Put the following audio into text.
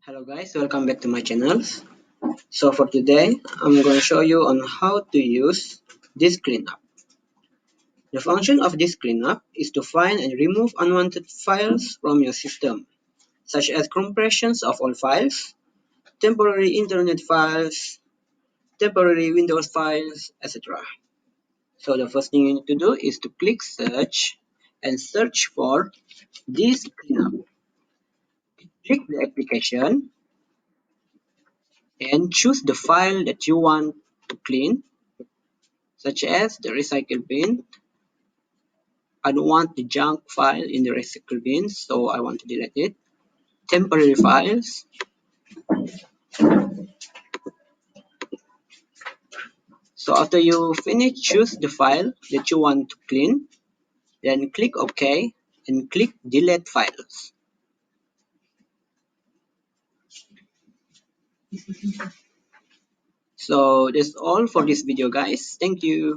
Hello guys, welcome back to my channel. So for today, I'm going to show you on how to use this cleanup. The function of this cleanup is to find and remove unwanted files from your system, such as compressions of all files, temporary internet files, temporary Windows files, etc. So the first thing you need to do is to click search and search for this cleanup. Click the application and choose the file that you want to clean, such as the recycle bin. I don't want the junk file in the recycle bin, so I want to delete it. Temporary files. So after you finish, choose the file that you want to clean, then click OK and click delete files. So that's all for this video guys. Thank you.